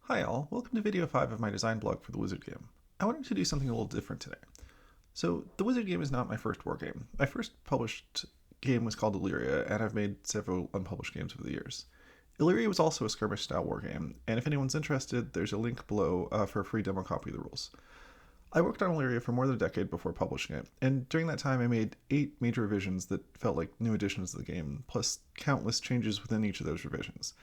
Hi all, welcome to video 5 of my design blog for the Wizard game. I wanted to do something a little different today. So, the Wizard game is not my first wargame. My first published game was called Illeria, and I've made several unpublished games over the years. Illeria was also a skirmish-style wargame, and if anyone's interested, there's a link below for a free demo copy of the rules. I worked on Illeria for more than a decade before publishing it, and during that time I made 8 major revisions that felt like new additions to the game, plus countless changes within each of those revisions.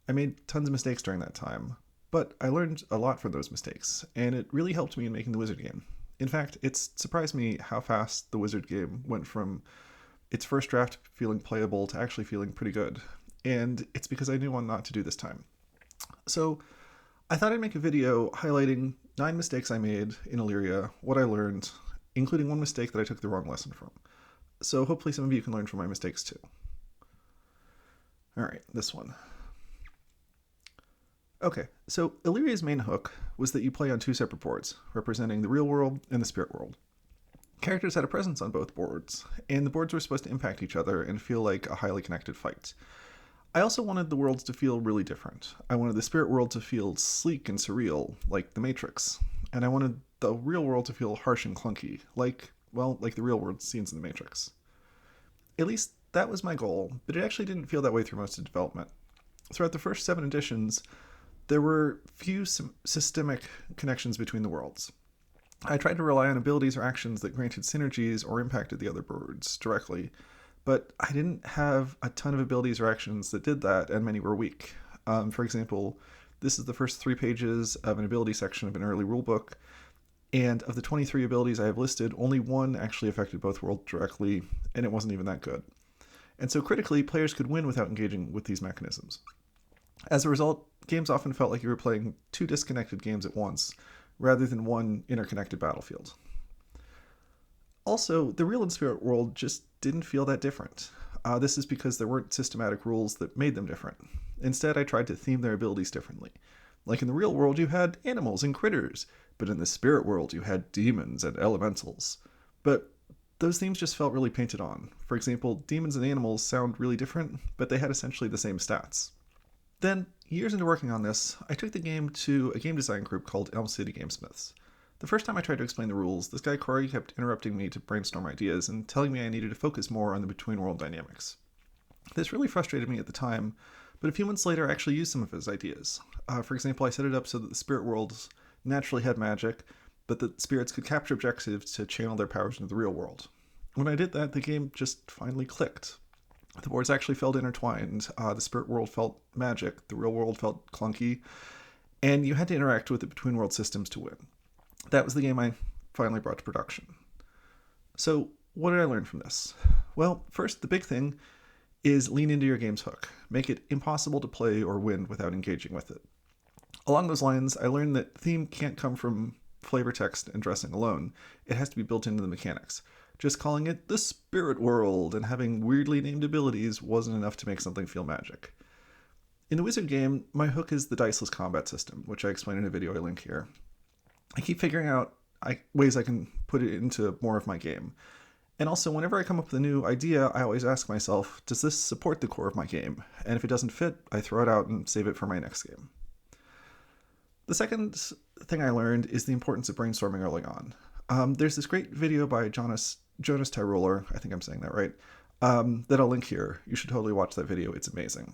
I made tons of mistakes during that time, but I learned a lot from those mistakes, and it really helped me in making the Wizard game. In fact, it's surprised me how fast the Wizard game went from its first draft feeling playable to actually feeling pretty good, and it's because I knew what not to do this time. So I thought I'd make a video highlighting 9 mistakes I made in Illeria, what I learned, including one mistake that I took the wrong lesson from. So hopefully some of you can learn from my mistakes too. Alright, this one. Okay, so Illeria's main hook was that you play on 2 separate boards, representing the real world and the spirit world. Characters had a presence on both boards, and the boards were supposed to impact each other and feel like a highly connected fight. I also wanted the worlds to feel really different. I wanted the spirit world to feel sleek and surreal, like The Matrix, and I wanted the real world to feel harsh and clunky, like the real world scenes in The Matrix. At least that was my goal, but it actually didn't feel that way through most of development. Throughout the first 7 editions, there were few systemic connections between the worlds. I tried to rely on abilities or actions that granted synergies or impacted the other boards directly, but I didn't have a ton of abilities or actions that did that, and many were weak. For example, this is the first 3 pages of an ability section of an early rulebook, and of the 23 abilities I have listed, only 1 actually affected both worlds directly, and it wasn't even that good. And so critically, players could win without engaging with these mechanisms. As a result, games often felt like you were playing 2 disconnected games at once, rather than one interconnected battlefield. Also, the real and spirit world just didn't feel that different. This is because there weren't systematic rules that made them different. Instead, I tried to theme their abilities differently. Like in the real world, you had animals and critters, but in the spirit world, you had demons and elementals. But those themes just felt really painted on. For example, demons and animals sound really different, but they had essentially the same stats. Then, years into working on this, I took the game to a game design group called Elm City Gamesmiths. The first time I tried to explain the rules, this guy Corey kept interrupting me to brainstorm ideas and telling me I needed to focus more on the between-world dynamics. This really frustrated me at the time, but a few months later I actually used some of his ideas. For example, I set it up so that the spirit worlds naturally had magic, but that spirits could capture objectives to channel their powers into the real world. When I did that, the game just finally clicked. The boards actually felt intertwined. The spirit world felt magic, the real world felt clunky, and you had to interact with the between world systems to win. That was the game I finally brought to production. So, what did I learn from this? Well, first, the big thing is lean into your game's hook. Make it impossible to play or win without engaging with it. Along those lines, I learned that theme can't come from flavor text and dressing alone. It has to be built into the mechanics. Just calling it the spirit world and having weirdly named abilities wasn't enough to make something feel magic. In the Wizard game, my hook is the diceless combat system, which I explain in a video I link here. I keep figuring out ways I can put it into more of my game. And also, whenever I come up with a new idea, I always ask myself, does this support the core of my game? And if it doesn't fit, I throw it out and save it for my next game. The second thing I learned is the importance of brainstorming early on. There's this great video by Jonas Tyroller, I think I'm saying that right, that I'll link here. You should totally watch that video. It's amazing.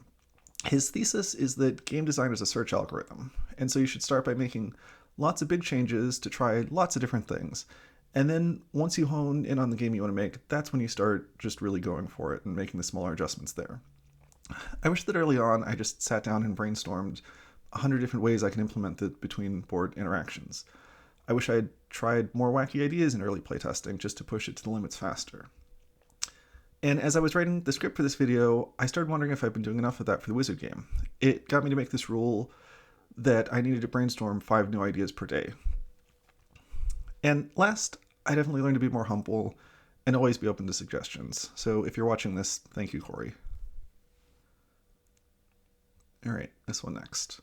His thesis is that game design is a search algorithm, and so you should start by making lots of big changes to try lots of different things. And then once you hone in on the game you want to make, that's when you start just really going for it and making the smaller adjustments there. I wish that early on I just sat down and brainstormed 100 different ways I can implement the between board interactions. I wish I had tried more wacky ideas in early playtesting just to push it to the limits faster. And as I was writing the script for this video, I started wondering if I'd been doing enough of that for the Wizard game. It got me to make this rule that I needed to brainstorm 5 new ideas per day. And last, I definitely learned to be more humble and always be open to suggestions. So if you're watching this, thank you, Corey. Alright, this one next.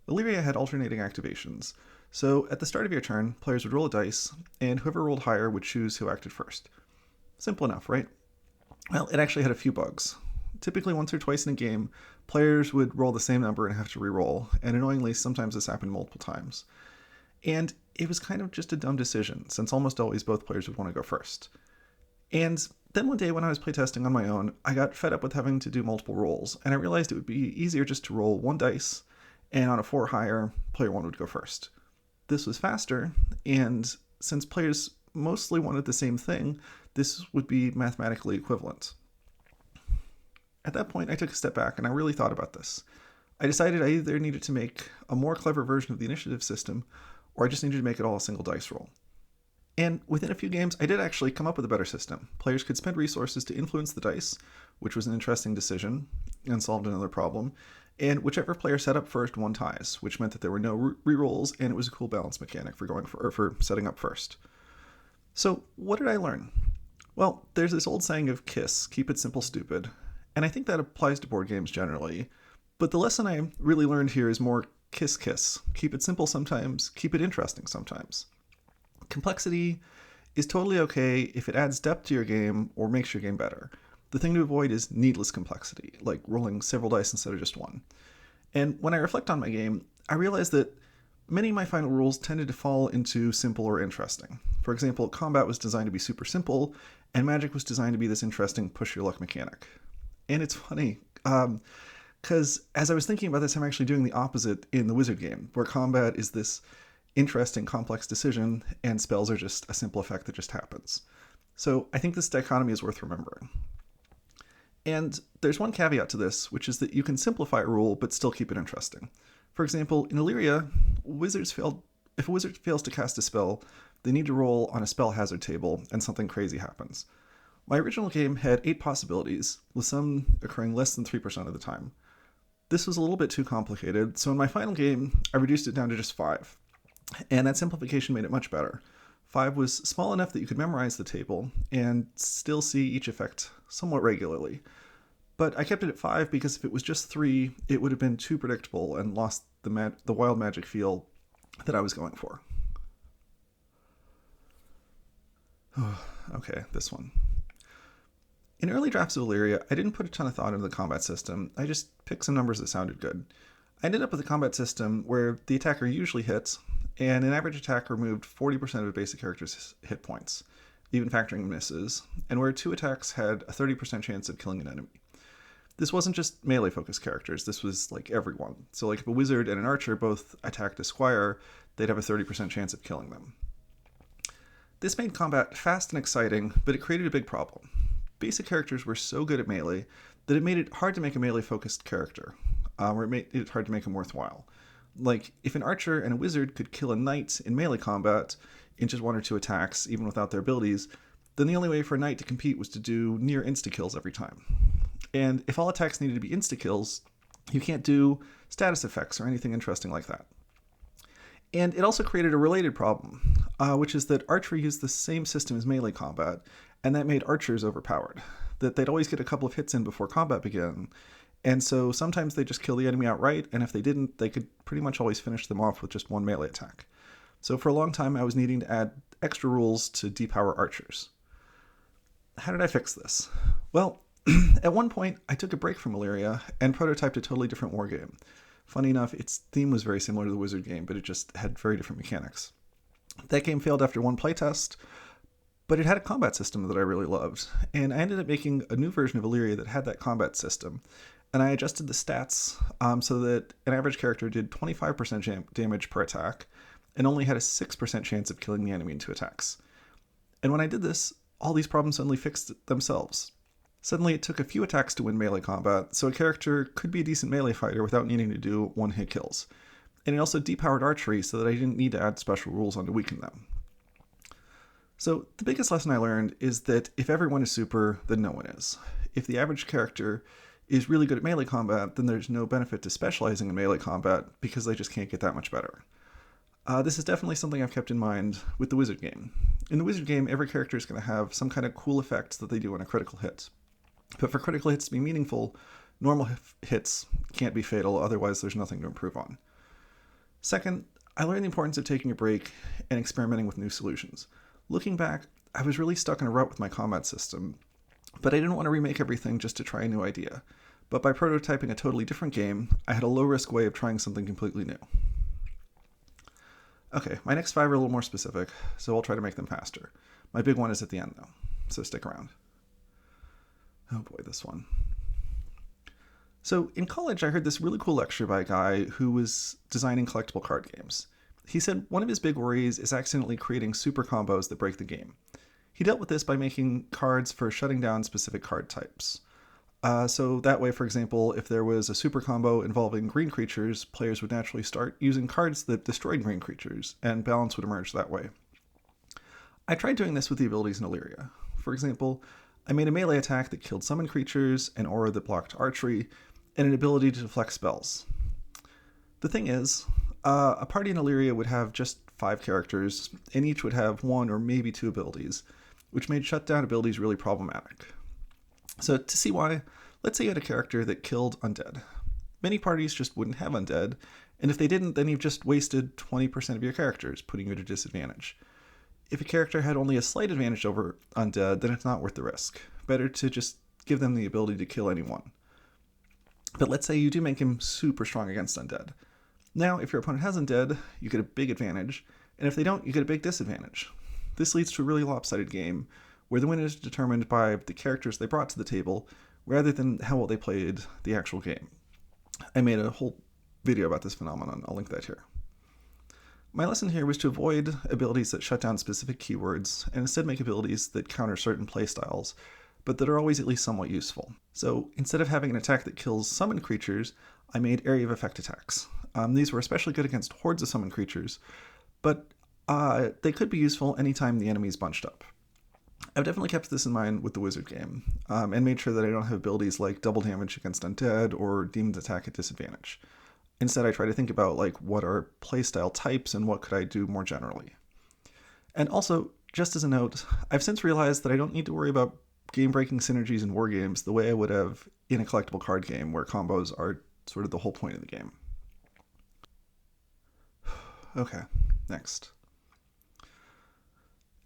Illeria had alternating activations. So at the start of your turn, players would roll a dice, and whoever rolled higher would choose who acted first. Simple enough, right? Well, it actually had a few bugs. Typically once or twice in a game, Players would roll the same number and have to re-roll, and annoyingly, sometimes this happened multiple times. And it was kind of just a dumb decision, since almost always both players would want to go first. And then one day when I was playtesting on my own, I got fed up with having to do multiple rolls, and I realized it would be easier just to roll one dice, and on a 4 or higher, player 1 would go first. This was faster, and since players mostly wanted the same thing, this would be mathematically equivalent. At that point, I took a step back and I really thought about this. I decided I either needed to make a more clever version of the initiative system, or I just needed to make it all a single dice roll. And within a few games, I did actually come up with a better system. Players could spend resources to influence the dice, which was an interesting decision and solved another problem, and whichever player set up first won ties, which meant that there were no rerolls, and it was a cool balance mechanic for setting up first. So what did I learn? Well, there's this old saying of KISS, keep it simple, stupid, and I think that applies to board games generally. But the lesson I really learned here is more KISS. Keep it simple sometimes, keep it interesting sometimes. Complexity is totally okay if it adds depth to your game or makes your game better. The thing to avoid is needless complexity, like rolling several dice instead of just one. And when I reflect on my game, I realize that many of my final rules tended to fall into simple or interesting. For example, combat was designed to be super simple, and magic was designed to be this interesting push-your-luck mechanic. And it's funny, because as I was thinking about this, I'm actually doing the opposite in the wizard game, where combat is this interesting, complex decision, and spells are just a simple effect that just happens. So I think this dichotomy is worth remembering. And there's one caveat to this, which is that you can simplify a rule but still keep it interesting. For example, in Illeria, if a wizard fails to cast a spell, they need to roll on a spell hazard table, and something crazy happens. My original game had 8 possibilities, with some occurring less than 3% of the time. This was a little bit too complicated, so in my final game, I reduced it down to just 5. And that simplification made it much better. 5 was small enough that you could memorize the table and still see each effect somewhat regularly. But I kept it at 5 because if it was just 3, it would have been too predictable and lost the wild magic feel that I was going for. Okay, this one. In early drafts of Illeria, I didn't put a ton of thought into the combat system. I just picked some numbers that sounded good. I ended up with a combat system where the attacker usually hits, and an average attack removed 40% of a basic character's hit points, even factoring misses, and where 2 attacks had a 30% chance of killing an enemy. This wasn't just melee-focused characters, this was like everyone. So like if a wizard and an archer both attacked a squire, they'd have a 30% chance of killing them. This made combat fast and exciting, but it created a big problem. Basic characters were so good at melee that it made it hard to make a melee-focused character, or it made it hard to make them worthwhile. Like, if an archer and a wizard could kill a knight in melee combat in just 1 or 2 attacks, even without their abilities, then the only way for a knight to compete was to do near insta-kills every time. And if all attacks needed to be insta-kills, you can't do status effects or anything interesting like that. And it also created a related problem, which is that archery used the same system as melee combat, and that made archers overpowered. That they'd always get a couple of hits in before combat began, and so sometimes they just kill the enemy outright, and if they didn't, they could pretty much always finish them off with just 1 melee attack. So for a long time, I was needing to add extra rules to depower archers. How did I fix this? Well, at one point, I took a break from Illeria and prototyped a totally different wargame. Funny enough, its theme was very similar to the wizard game, but it just had very different mechanics. That game failed after 1 playtest, but it had a combat system that I really loved, and I ended up making a new version of Illeria that had that combat system. And I adjusted the stats so that an average character did 25% damage per attack and only had a 6% chance of killing the enemy in 2 attacks. And when I did this, all these problems suddenly fixed themselves. Suddenly it took a few attacks to win melee combat, so a character could be a decent melee fighter without needing to do 1-hit kills. And it also depowered archery so that I didn't need to add special rules on to weaken them. So the biggest lesson I learned is that if everyone is super, then no one is. If the average character is really good at melee combat, then there's no benefit to specializing in melee combat because they just can't get that much better. This is definitely something I've kept in mind with the wizard game. In the wizard game, every character is going to have some kind of cool effect that they do on a critical hit. But for critical hits to be meaningful, normal hits can't be fatal, otherwise there's nothing to improve on. Second, I learned the importance of taking a break and experimenting with new solutions. Looking back, I was really stuck in a rut with my combat system, but I didn't want to remake everything just to try a new idea. but by prototyping a totally different game, I had a low-risk way of trying something completely new. Okay, my next 5 are a little more specific, so I'll try to make them faster. My big one is at the end, though, so stick around. Oh boy, this one. So in college, I heard this really cool lecture by a guy who was designing collectible card games. He said one of his big worries is accidentally creating super combos that break the game. He dealt with this by making cards for shutting down specific card types. So that way, for example, if there was a super combo involving green creatures, players would naturally start using cards that destroyed green creatures, and balance would emerge that way. I tried doing this with the abilities in Illeria. For example, I made a melee attack that killed summon creatures, an aura that blocked archery, and an ability to deflect spells. The thing is, a party in Illeria would have just 5 characters, and each would have 1 or maybe 2 abilities, which made shutdown abilities really problematic. So to see why, let's say you had a character that killed undead. Many parties just wouldn't have undead, and if they didn't, then you've just wasted 20% of your characters, putting you at a disadvantage. If a character had only a slight advantage over undead, then it's not worth the risk. Better to just give them the ability to kill anyone. But let's say you do make him super strong against undead. Now, if your opponent has undead, you get a big advantage, and if they don't, you get a big disadvantage. This leads to a really lopsided game, where the win is determined by the characters they brought to the table, rather than how well they played the actual game. I made a whole video about this phenomenon, I'll link that here. My lesson here was to avoid abilities that shut down specific keywords, and instead make abilities that counter certain playstyles, but that are always at least somewhat useful. So instead of having an attack that kills summon creatures, I made area of effect attacks. These were especially good against hordes of summon creatures, but they could be useful anytime the enemy's bunched up. I've definitely kept this in mind with the wizard game, and made sure that I don't have abilities like double damage against undead or demons attack at disadvantage. Instead, I try to think about what are playstyle types and what could I do more generally. And also, just as a note, I've since realized that I don't need to worry about game-breaking synergies in wargames the way I would have in a collectible card game where combos are sort of the whole point of the game. Okay, next.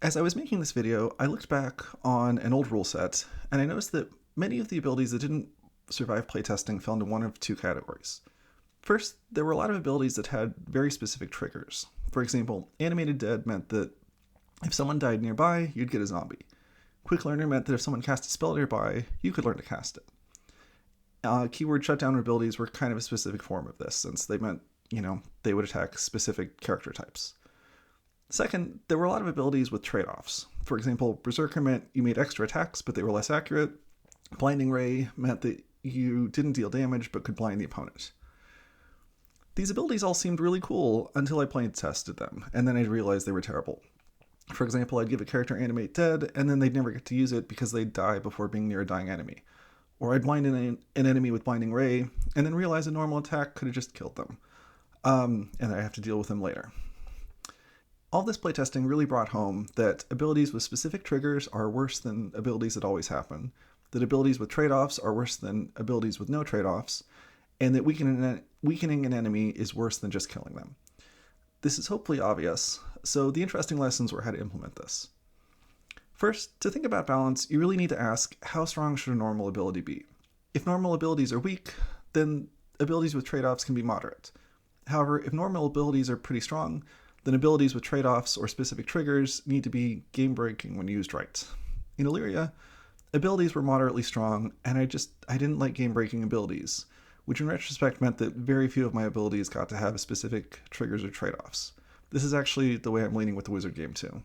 As I was making this video, I looked back on an old rule set, and I noticed that many of the abilities that didn't survive playtesting fell into one of 2 categories. First, there were a lot of abilities that had very specific triggers. For example, Animated Dead meant that if someone died nearby, you'd get a zombie. Quick Learner meant that if someone cast a spell nearby, you could learn to cast it. Keyword shutdown abilities were kind of a specific form of this, since they meant, they would attack specific character types. Second, there were a lot of abilities with trade-offs. For example, Berserker meant you made extra attacks, but they were less accurate. Blinding Ray meant that you didn't deal damage, but could blind the opponent. These abilities all seemed really cool until I plain tested them, and then I realized they were terrible. For example, I'd give a character Animate Dead, and then they'd never get to use it because they'd die before being near a dying enemy. Or I'd blind an enemy with Blinding Ray, and then realize a normal attack could have just killed them. And I have to deal with them later. All this playtesting really brought home that abilities with specific triggers are worse than abilities that always happen, that abilities with trade-offs are worse than abilities with no trade-offs, and that weakening an enemy is worse than just killing them. This is hopefully obvious, so the interesting lessons were how to implement this. First, to think about balance, you really need to ask, how strong should a normal ability be? If normal abilities are weak, then abilities with trade-offs can be moderate. However, if normal abilities are pretty strong, then abilities with trade-offs or specific triggers need to be game-breaking when used right. In Illeria, abilities were moderately strong, and I didn't like game-breaking abilities, which in retrospect meant that very few of my abilities got to have specific triggers or trade-offs. This is actually the way I'm leaning with the wizard game too.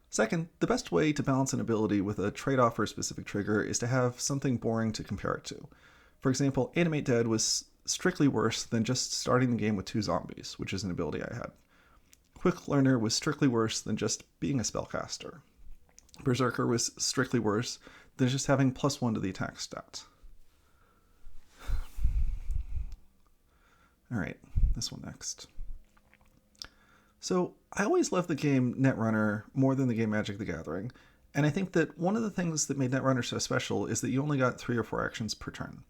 Second, the best way to balance an ability with a trade-off or a specific trigger is to have something boring to compare it to. For example, Animate Dead was strictly worse than just starting the game with 2 zombies, which is an ability I had. Quick Learner was strictly worse than just being a spellcaster. Berserker was strictly worse than just having +1 to the attack stat. Alright, this one next. So, I always loved the game Netrunner more than the game Magic the Gathering, and I think that one of the things that made Netrunner so special is that you only got 3 or 4 actions per turn.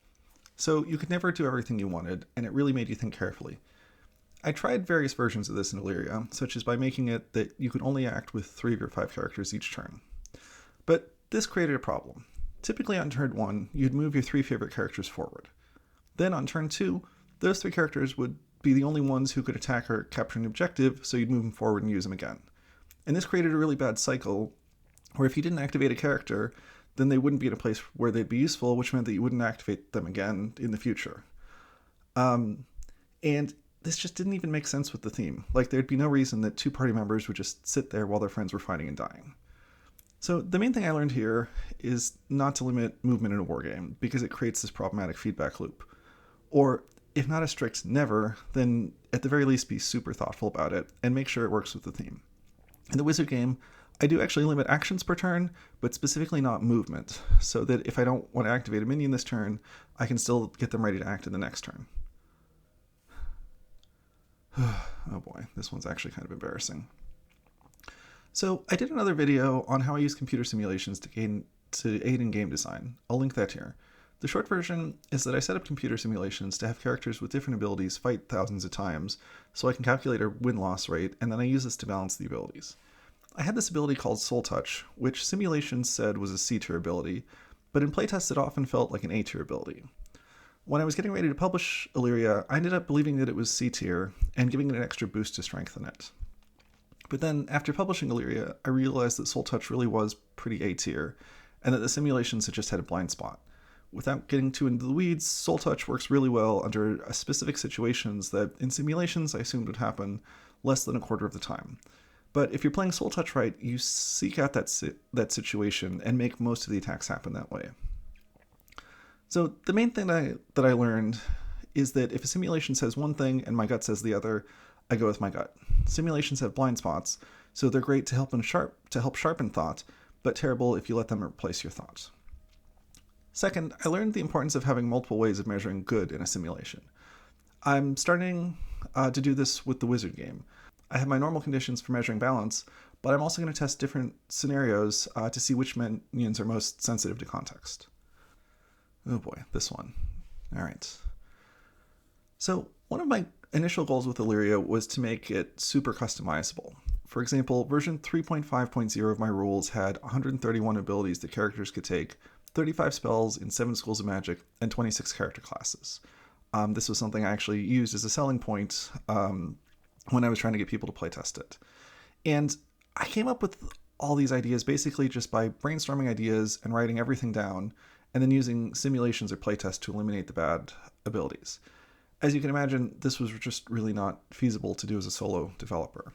So you could never do everything you wanted, and it really made you think carefully. I tried various versions of this in Illeria, such as by making it that you could only act with 3 of your 5 characters each turn. But this created a problem. Typically on turn 1, you'd move your 3 favorite characters forward. Then on turn 2, those 3 characters would be the only ones who could attack or capture an objective, so you'd move them forward and use them again. And this created a really bad cycle where if you didn't activate a character, then they wouldn't be in a place where they'd be useful, which meant that you wouldn't activate them again in the future. And this just didn't even make sense with the theme. Like, there'd be no reason that 2 party members would just sit there while their friends were fighting and dying. So the main thing I learned here is not to limit movement in a wargame, because it creates this problematic feedback loop. Or, if not a strict never, then at the very least be super thoughtful about it, and make sure it works with the theme. In the wizard game, I do actually limit actions per turn, but specifically not movement, so that if I don't want to activate a minion this turn, I can still get them ready to act in the next turn. Oh boy, this one's actually kind of embarrassing. So I did another video on how I use computer simulations to aid in game design. I'll link that here. The short version is that I set up computer simulations to have characters with different abilities fight thousands of times, so I can calculate a win-loss rate, and then I use this to balance the abilities. I had this ability called Soul Touch, which simulations said was a C-tier ability, but in playtests it often felt like an A-tier ability. When I was getting ready to publish Illeria, I ended up believing that it was C-tier, and giving it an extra boost to strengthen it. But then, after publishing Illeria, I realized that Soul Touch really was pretty A-tier, and that the simulations had just had a blind spot. Without getting too into the weeds, Soul Touch works really well under specific situations that, in simulations, I assumed would happen less than a quarter of the time. But if you're playing Soul Touch right, you seek out that situation and make most of the attacks happen that way. So the main thing that I learned is that if a simulation says one thing and my gut says the other, I go with my gut. Simulations have blind spots, so they're great to help sharpen thought, but terrible if you let them replace your thought. Second, I learned the importance of having multiple ways of measuring good in a simulation. I'm starting to do this with the wizard game. I have my normal conditions for measuring balance, but I'm also going to test different scenarios to see which minions are most sensitive to context. Oh boy, this one. All right. So one of my initial goals with Illeria was to make it super customizable. For example, version 3.5.0 of my rules had 131 abilities that characters could take, 35 spells in 7 schools of magic, and 26 character classes. This was something I actually used as a selling point when I was trying to get people to playtest it. And I came up with all these ideas basically just by brainstorming ideas and writing everything down, and then using simulations or playtests to eliminate the bad abilities. As you can imagine, this was just really not feasible to do as a solo developer.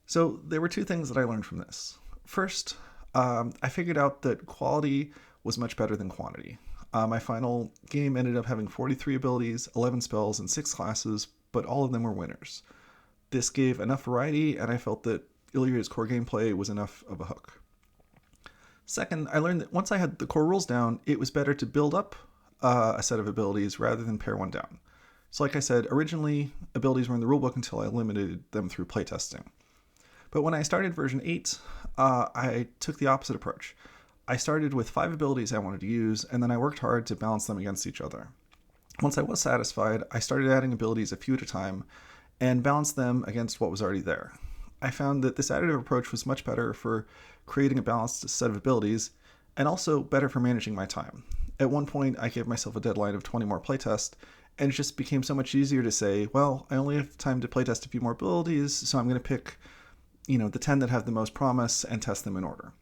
So there were 2 things that I learned from this. First, I figured out that quality was much better than quantity. My final game ended up having 43 abilities, 11 spells, and 6 classes, but all of them were winners. This gave enough variety, and I felt that Illeria's core gameplay was enough of a hook. Second, I learned that once I had the core rules down, it was better to build up a set of abilities rather than pare one down. So like I said, originally abilities were in the rulebook until I limited them through playtesting. But when I started version 8, I took the opposite approach. I started with 5 abilities I wanted to use, and then I worked hard to balance them against each other. Once I was satisfied, I started adding abilities a few at a time, and balanced them against what was already there. I found that this additive approach was much better for creating a balanced set of abilities, and also better for managing my time. At one point, I gave myself a deadline of 20 more playtests, and it just became so much easier to say, well, I only have time to playtest a few more abilities, so I'm going to pick the 10 that have the most promise and test them in order.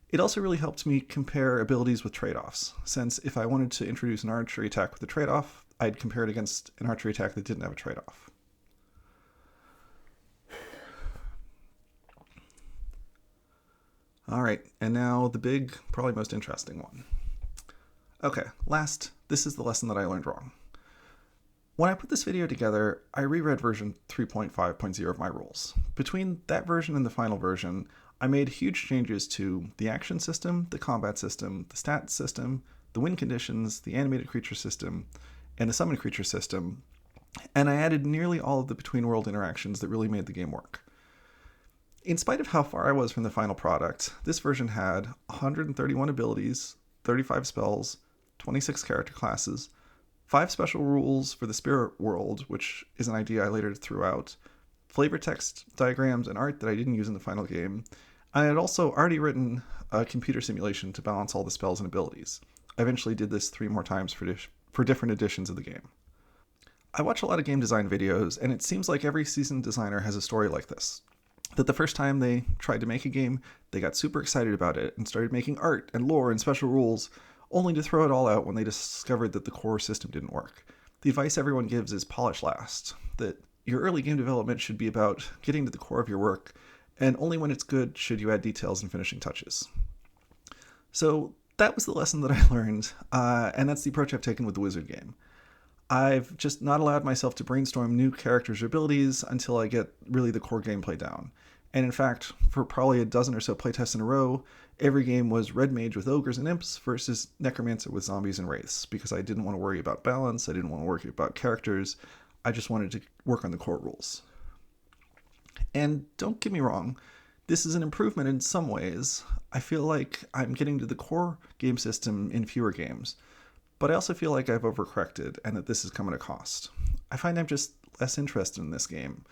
It also really helped me compare abilities with trade-offs, since if I wanted to introduce an archery attack with a trade-off, I'd compare it against an archery attack that didn't have a trade-off. All right, and now the big, probably most interesting one. Okay, last, this is the lesson that I learned wrong. When I put this video together, I reread version 3.5.0 of my rules. Between that version and the final version, I made huge changes to the action system, the combat system, the stats system, the win conditions, the animated creature system, and the summon creature system, and I added nearly all of the between-world interactions that really made the game work. In spite of how far I was from the final product, this version had 131 abilities, 35 spells, 26 character classes, 5 special rules for the spirit world, which is an idea I later threw out, flavor text, diagrams, and art that I didn't use in the final game, I had also already written a computer simulation to balance all the spells and abilities. I eventually did this 3 more times for different editions of the game. I watch a lot of game design videos, and it seems like every seasoned designer has a story like this. That the first time they tried to make a game, they got super excited about it and started making art and lore and special rules, only to throw it all out when they discovered that the core system didn't work. The advice everyone gives is polish last, that your early game development should be about getting to the core of your work, and only when it's good should you add details and finishing touches. So that was the lesson that I learned, and that's the approach I've taken with the Wizard game. I've just not allowed myself to brainstorm new characters or abilities until I get really the core gameplay down. And in fact, for probably a dozen or so playtests in a row, every game was Red Mage with ogres and imps versus Necromancer with zombies and wraiths, because I didn't want to worry about balance, I didn't want to worry about characters, I just wanted to work on the core rules. And don't get me wrong, this is an improvement in some ways. I feel like I'm getting to the core game system in fewer games, but I also feel like I've overcorrected and that this is coming at a cost. I find I'm just less interested in this game.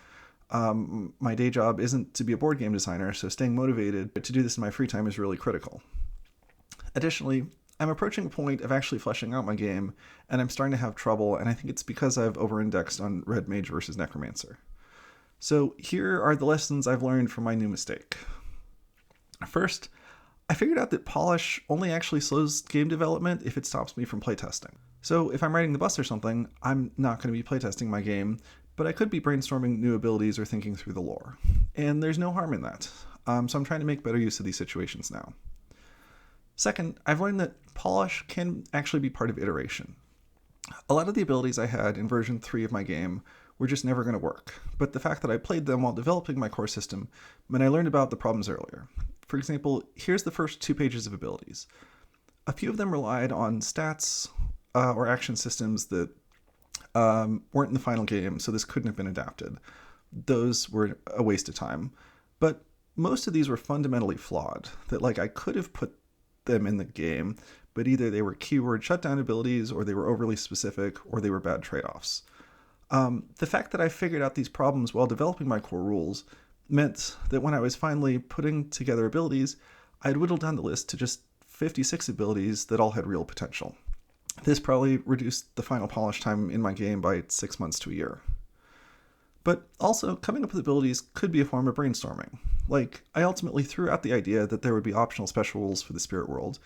My day job isn't to be a board game designer, so staying motivated to do this in my free time is really critical. Additionally, I'm approaching a point of actually fleshing out my game, and I'm starting to have trouble, and I think it's because I've over-indexed on Red Mage versus Necromancer. So here are the lessons I've learned from my new mistake. First, I figured out that polish only actually slows game development if it stops me from playtesting. So if I'm writing the bus or something, I'm not going to be playtesting my game, but I could be brainstorming new abilities or thinking through the lore. And there's no harm in that. So I'm trying to make better use of these situations now. Second, I've learned that polish can actually be part of iteration. A lot of the abilities I had in version 3 of my game were just never going to work, but the fact that I played them while developing my core system meant I learned about the problems earlier. For example, here's the first 2 pages of abilities. A few of them relied on stats or action systems that weren't in the final game, so this couldn't have been adapted. Those were a waste of time. But most of these were fundamentally flawed, that I could have put them in the game, but either they were keyword shutdown abilities, or they were overly specific, or they were bad trade-offs. The fact that I figured out these problems while developing my core rules meant that when I was finally putting together abilities, I'd whittled down the list to just 56 abilities that all had real potential. This probably reduced the final polish time in my game by 6 months to a year. But also, coming up with abilities could be a form of brainstorming. I ultimately threw out the idea that there would be optional special rules for the spirit world.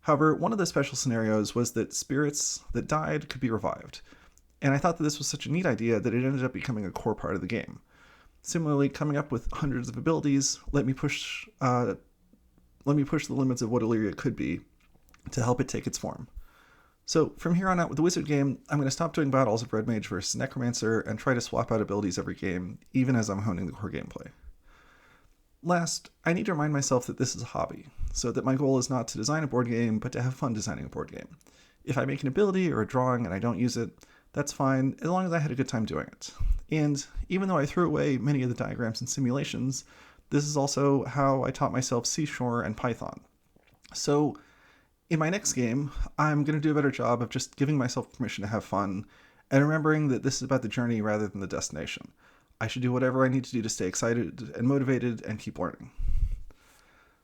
However, one of the special scenarios was that spirits that died could be revived. And I thought that this was such a neat idea that it ended up becoming a core part of the game. Similarly, coming up with hundreds of abilities let me push the limits of what Illeria could be to help it take its form. So from here on out with the Wizard game, I'm going to stop doing battles of Red Mage versus Necromancer and try to swap out abilities every game, even as I'm honing the core gameplay. Last, I need to remind myself that this is a hobby, so that my goal is not to design a board game, but to have fun designing a board game. If I make an ability or a drawing and I don't use it, that's fine, as long as I had a good time doing it. And even though I threw away many of the diagrams and simulations, this is also how I taught myself Seashore and Python. So in my next game, I'm going to do a better job of just giving myself permission to have fun and remembering that this is about the journey rather than the destination. I should do whatever I need to do to stay excited and motivated and keep learning.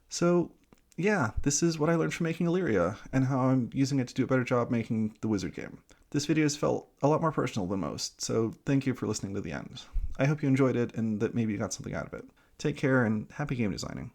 So yeah, this is what I learned from making Illeria and how I'm using it to do a better job making the Wizard game. This video has felt a lot more personal than most, so thank you for listening to the end. I hope you enjoyed it and that maybe you got something out of it. Take care and happy game designing.